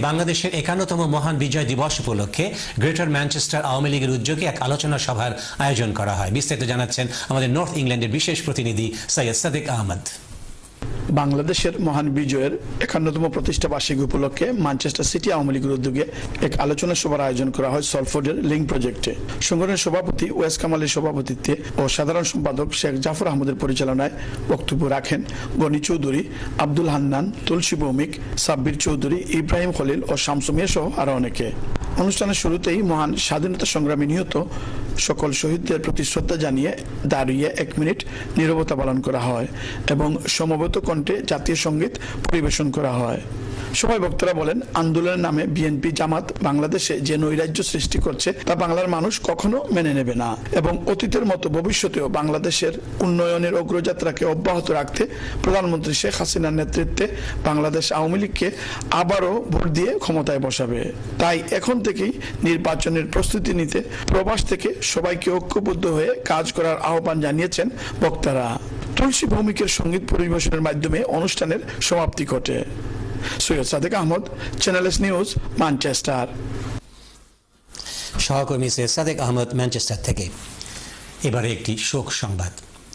বাংলাদেশের ৫১তম মহান বিজয় দিবস উপলক্ষে গ্রেটার ম্যানচেস্টার আওয়ামী লীগের উদ্যোগে এক আলোচনা সভার আয়োজন করা হয়। বিস্তারিত জানাচ্ছেন আমাদের নর্থ ইংল্যান্ডের বিশেষ প্রতিনিধি সৈয়দ সাদেক আহমদ। বাংলাদেশের মহান বিজয়ের ৫১তম প্রতিষ্ঠা বার্ষিকী উপলক্ষে ম্যানচেস্টার সিটি আওয়ামী লীগের উদ্যোগে এক আলোচনা সভার আয়োজন করা হয় সলফোর্ডের লিংক প্রজেক্টে। সংগঠনের সভাপতি ওয়েস কামালের সভাপতিত্বে ও সাধারণ সম্পাদক শেখ জাফর আহমদের পরিচালনায় বক্তব্য রাখেন গনি চৌধুরী, আব্দুল হান্নান, তুলসী ভৌমিক, সাব্বির চৌধুরী, ইব্রাহিম খলিল ও শামসু মিয়া সহ আরো অনেকে। অনুষ্ঠানের শুরুতেই মহান স্বাধীনতা সংগ্রামে নিহত সকল শহীদদের প্রতি শ্রদ্ধা জানিয়ে দাঁড়িয়ে ১ মিনিট নীরবতা পালন করা হয় এবং সমবেত কণ্ঠে জাতীয় সঙ্গীত পরিবেশন করা হয়। সবাই বক্তারা বলেন, আন্দোলনের নামে বিএনপি জামাত বাংলাদেশে যে নৈরাজ্য সৃষ্টি করছে তা বাংলার মানুষ কখনো মেনে নেবে না এবং অতীতের মতো ভবিষ্যতেও বাংলাদেশের উন্নয়নের অগ্রযাত্রাকে অব্যাহত রাখতে প্রধানমন্ত্রী শেখ হাসিনার নেতৃত্বে বাংলাদেশ আওয়ামী লীগকে আবারও ভোট দিয়ে ক্ষমতায় বসাবে। তাই এখন থেকেই নির্বাচনের প্রস্তুতি নিতে প্রবাস থেকে সবাইকে ঐক্যবদ্ধ হয়ে কাজ করার আহ্বান জানিয়েছেন বক্তারা। তুলসী ভৌমিকের সঙ্গীত পরিবেশনের মাধ্যমে অনুষ্ঠানের সমাপ্তি ঘটে। Syed Sadek Ahmed, channel S news, Manchester. সহকর্মী সৈয়দ সাদেক আহমদ ম্যানচেস্টার থেকে। এবারে একটি শোক সংবাদ।